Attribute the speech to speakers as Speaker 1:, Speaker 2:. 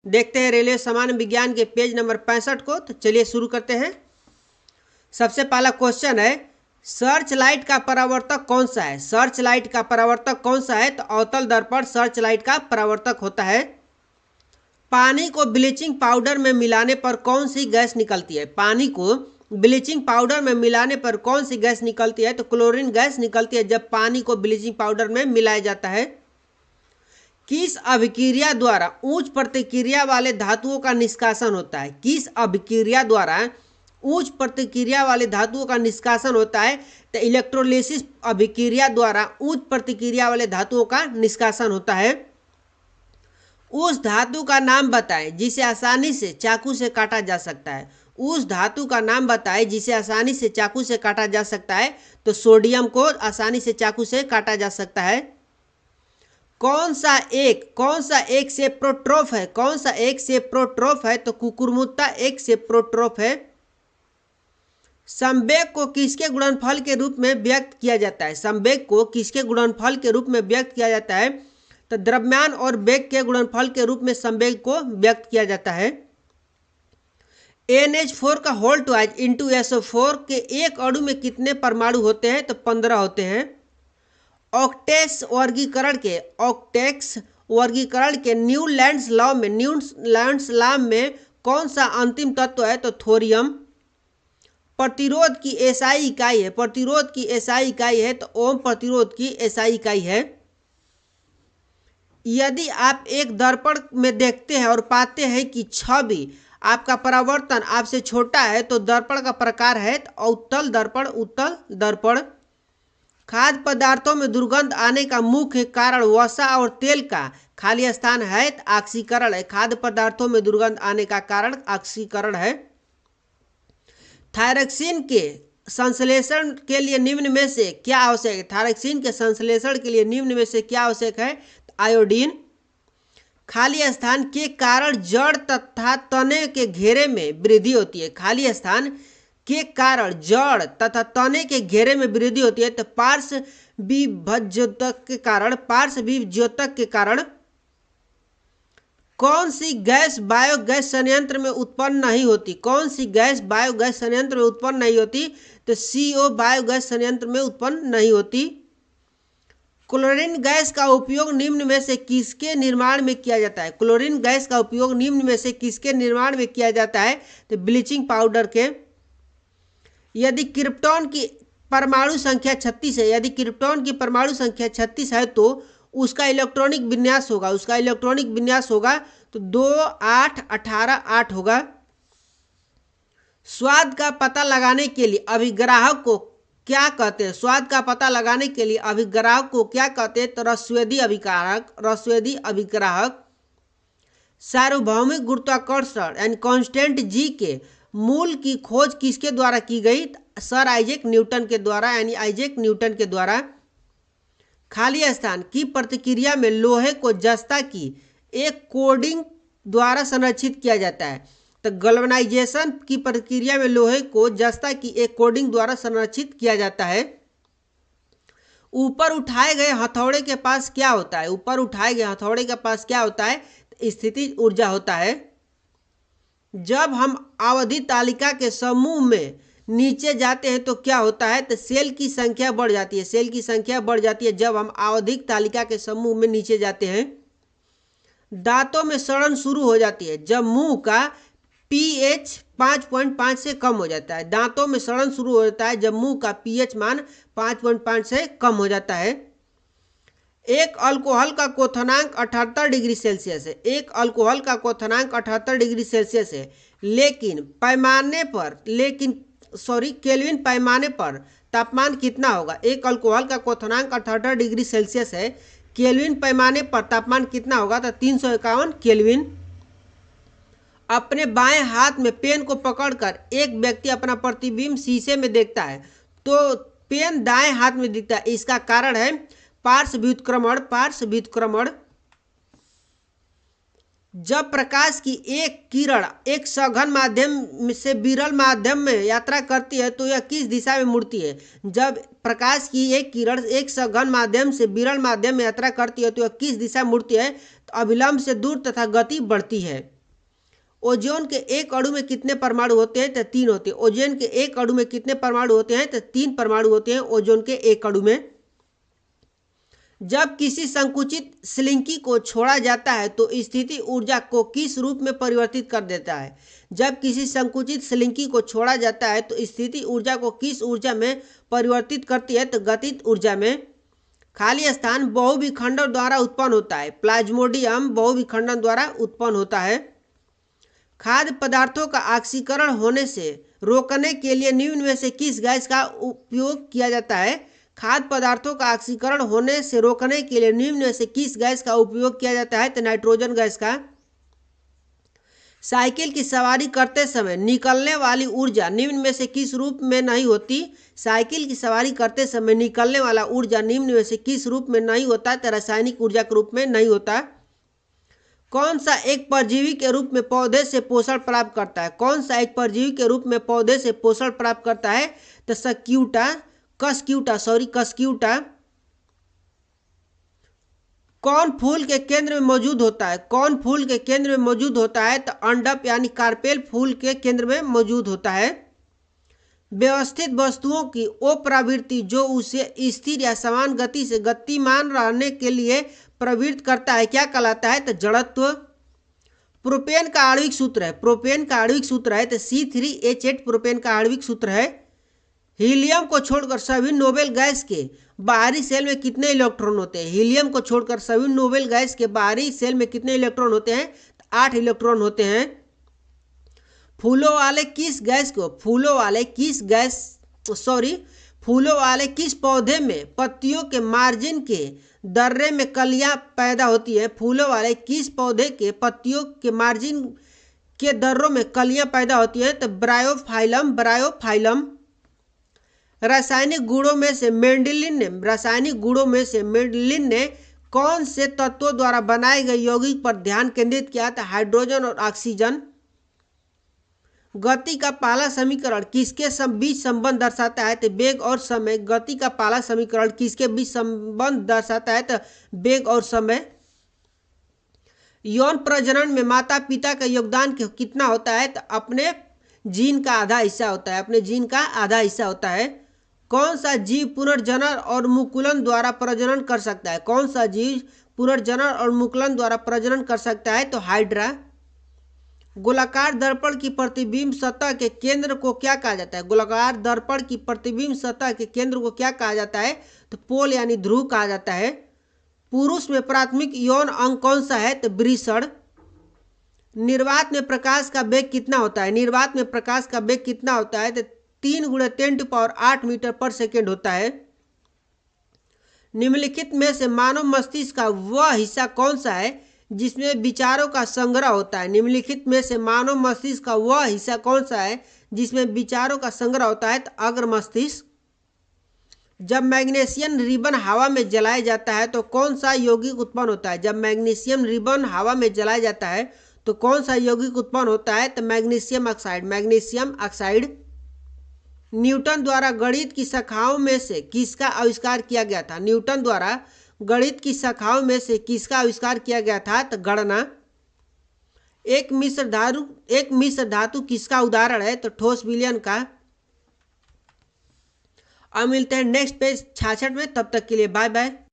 Speaker 1: देखते हैं रेलवे सामान्य विज्ञान के पेज नंबर 65 को। तो चलिए शुरू करते हैं। सबसे पहला क्वेश्चन है, सर्च लाइट का परावर्तक कौन सा है? सर्च लाइट का परावर्तक कौन सा है? तो अवतल दर्पण सर्च लाइट का परावर्तक होता है। पानी को ब्लीचिंग पाउडर में मिलाने पर कौन सी गैस निकलती है? पानी को ब्लीचिंग पाउडर में मिलाने पर कौन सी गैस निकलती है? तो क्लोरीन गैस निकलती है जब पानी को ब्लीचिंग पाउडर में मिलाया जाता है। किस अभिक्रिया द्वारा उच्च प्रतिक्रिया वाले धातुओं का निष्कासन होता है? किस अभिक्रिया द्वारा उच्च प्रतिक्रिया वाले धातुओं का निष्कासन होता है? तो इलेक्ट्रोलिसिस अभिक्रिया द्वारा उच्च प्रतिक्रिया वाले धातुओं का निष्कासन होता है। उस धातु का नाम बताएं जिसे आसानी से चाकू से काटा जा सकता है। उस धातु का नाम बताएं जिसे आसानी से चाकू से काटा जा सकता है। तो सोडियम को आसानी से चाकू से काटा जा सकता है। कौन सा एक सेप्रोट्रोफ है? कौन सा एक सेप्रोट्रोफ है? तो कुकुरमुत्ता एक सेप्रोट्रोफ है। संवेग को किसके गुणनफल के रूप में व्यक्त किया जाता है? संवेग को किसके गुणनफल के रूप में व्यक्त किया जाता है? तो द्रव्यमान और वेग के गुणनफल के रूप में संवेग को व्यक्त किया जाता है। NH4 का होल ट्वाइस इंटू SO4 के एक अणु में कितने परमाणु होते हैं? तो 15 होते हैं। ऑक्टेक्स वर्गीकरण के न्यूलैंड्स लॉ में कौन सा अंतिम तत्व है? तो थोरियम। प्रतिरोध की एसआई इकाई है तो ओम प्रतिरोध की एसआई इकाई है। यदि आप एक दर्पण में देखते हैं और पाते हैं कि छवि आपका परावर्तन आपसे छोटा है तो दर्पण का प्रकार है उत्तल दर्पण। खाद्य पदार्थों में दुर्गंध आने का मुख्य कारण वसा और तेल का खाली स्थान है तो ऑक्सीकरण है। खाद्य पदार्थों में दुर्गंध आने का कारण ऑक्सीकरण है। थायरक्सिन के संश्लेषण के लिए निम्न में से क्या आवश्यक है? थायरक्सिन के संश्लेषण के लिए निम्न में से क्या आवश्यक है? आयोडीन। खाली स्थान के कारण जड़ तथा तने के घेरे में वृद्धि होती है। खाली स्थान के कारण जड़ तथा तने के घेरे में वृद्धि होती है तो पार्श्व विभज्योतक के कारण कौन सी गैस बायोगैस संयंत्र में उत्पन्न नहीं होती? कौन सी गैस बायोगैस संयंत्र में उत्पन्न नहीं होती? तो CO बायोगैस संयंत्र में उत्पन्न नहीं होती। क्लोरीन गैस का उपयोग निम्न में से किसके निर्माण में किया जाता है? क्लोरीन गैस का उपयोग निम्न में से किसके निर्माण में किया जाता है? तो ब्लीचिंग पाउडर के। यदि क्रिप्टॉन की परमाणु संख्या 36 है तो उसका इलेक्ट्रॉनिक विन्यास होगा तो 2 8 18 8 होगा। स्वाद का पता लगाने के लिए अभिग्राहक को क्या कहते हैं? स्वाद का पता लगाने के लिए अभिग्राहक को क्या कहते हैं? तो रसवेदी अभिग्राहक। सार्वभौमिक गुरुत्वाकर्षण यानी कांस्टेंट G के मूल की खोज किसके द्वारा की गई? सर आइजैक न्यूटन के द्वारा। खाली स्थान की प्रतिक्रिया में लोहे को जस्ता की एक कोडिंग द्वारा संरक्षित किया जाता है। तो गल्वनाइजेशन की प्रक्रिया में लोहे को जस्ता की एक कोडिंग द्वारा संरक्षित किया जाता है। ऊपर उठाए गए हथौड़े के पास क्या होता है? स्थितिज ऊर्जा होता है। जब हम आवधि तालिका के समूह में नीचे जाते हैं तो क्या होता है? तो सेल की संख्या बढ़ जाती है जब हम आवधिक तालिका के समूह में नीचे जाते हैं। दांतों में सड़न शुरू हो जाती है जब मुंह का pH 5.5 से कम हो जाता है। दांतों में सड़न शुरू हो जाता है जब मुंह का pH मान 5.5 से कम हो जाता है। एक अल्कोहल का क्वथनांक 78 डिग्री सेल्सियस है लेकिन केल्विन पैमाने पर तापमान कितना होगा? एक अल्कोहल का क्वथनांक 78 डिग्री सेल्सियस है, केल्विन पैमाने पर तापमान कितना होगा? तो 351 केल्विन। अपने बाएं हाथ में पेन को पकड़कर एक व्यक्ति अपना प्रतिबिंब शीशे में देखता है तो पेन दाएं हाथ में दिखता है। इसका कारण है पार्श्व व्युत्क्रमण। जब प्रकाश की एक किरण एक सघन माध्यम से विरल माध्यम में यात्रा करती है तो यह किस दिशा में मुड़ती है? जब प्रकाश की एक किरण एक सघन माध्यम से विरल माध्यम में यात्रा करती है तो यह किस दिशा में मुड़ती है? तो अभिलंब से दूर तथा गति बढ़ती है। ओजोन के एक अणु में कितने परमाणु होते हैं? तो 3 होते हैं। ओजोन के एक अणु में कितने परमाणु होते हैं? तो 3 परमाणु होते हैं ओजोन के एक अणु में। जब किसी संकुचित स्लिंकी को छोड़ा जाता है तो स्थिति ऊर्जा को किस रूप में परिवर्तित कर देता है? जब किसी संकुचित स्लिंकी को छोड़ा जाता है तो स्थिति ऊर्जा को किस ऊर्जा में परिवर्तित करती है? तो गतिज ऊर्जा में। खाली स्थान बहुविखंडन द्वारा उत्पन्न होता है। प्लाज्मोडियम बहुविखंडन द्वारा उत्पन्न होता है। खाद्य पदार्थों का ऑक्सीकरण होने से रोकने के लिए निम्न में से किस गैस का उपयोग किया जाता है? खाद्य पदार्थों का ऑक्सीकरण होने से रोकने के लिए निम्न में से किस गैस का उपयोग किया जाता है? तो नाइट्रोजन गैस का। साइकिल की सवारी करते समय निकलने वाली ऊर्जा निम्न में से किस रूप में नहीं होती? साइकिल की सवारी करते समय निकलने वाला ऊर्जा निम्न में से किस रूप में नहीं होता? तो रासायनिक ऊर्जा के रूप में नहीं होता। कौन सा एक परजीवी के रूप में पौधे से पोषण प्राप्त करता है? कौन सा एक परजीवी के रूप में पौधे से पोषण प्राप्त करता है? तो कस्क्यूटा। कौन फूल के केंद्र में मौजूद होता है? कौन फूल के केंद्र में मौजूद होता है? तो अंडप यानी कार्पेल फूल के केंद्र में मौजूद होता है। व्यवस्थित वस्तुओं की वो प्रवृत्ति जो उसे स्थिर या समान गति से गतिमान रहने के लिए प्रवृत्त करता है क्या कहलाता है? तो जड़त्व। प्रोपेन का आणविक सूत्र है। प्रोपेन का आणविक सूत्र है तो C3H8 प्रोपेन का आणविक सूत्र है। हीलियम को छोड़कर सभी नोबेल गैस के बाहरी सेल में कितने इलेक्ट्रॉन होते हैं? हीलियम को छोड़कर सभी नोबेल गैस के बाहरी सेल में कितने इलेक्ट्रॉन होते हैं? तो 8 इलेक्ट्रॉन होते हैं। फूलों वाले किस पौधे में पत्तियों के मार्जिन के दर्रे में कलियां पैदा होती है? फूलों वाले किस पौधे के पत्तियों के मार्जिन के दर्रों में कलियां पैदा होती है? तो ब्रायोफाइलम। रासायनिक गुणों में से मेंडेलिन ने कौन से तत्वों द्वारा बनाए गए यौगिक पर ध्यान केंद्रित किया था? हाइड्रोजन और ऑक्सीजन। गति का पहला समीकरण किसके बीच संबंध दर्शाता है? तो वेग और समय। गति का पहला समीकरण किसके बीच संबंध दर्शाता है? तो वेग और समय। यौन प्रजनन में माता पिता का योगदान कितना होता है? तो अपने जीन का आधा हिस्सा होता है। कौन सा जीव पुनर्जनन और मुकुलन द्वारा प्रजनन कर सकता है? तो हाइड्रा। गोलाकार दर्पण की प्रतिबिंब सतह के केंद्र को क्या कहा जाता है? तो पोल यानी ध्रुव कहा जाता है। पुरुष में प्राथमिक यौन अंग कौन सा है? तो वृषण। निर्वात में प्रकाश का वेग कितना होता है? तो 3 × 10⁸ मीटर पर सेकेंड होता है। निम्नलिखित में से मानव मस्तिष्क का वह हिस्सा कौन सा है जिसमें विचारों का संग्रह होता है? तो अग्र मस्तिष्क। जब मैग्नीशियम रिबन हवा में जलाया जाता है तो कौन सा यौगिक उत्पन्न होता है? तो मैग्नीशियम ऑक्साइड। न्यूटन द्वारा गणित की शाखाओं में से किसका आविष्कार किया गया था? तो गणना। एक मिश्र धातु किसका उदाहरण है? तो ठोस विलयन का। अब मिलते हैं नेक्स्ट पेज 66 में। तब तक के लिए बाय बाय।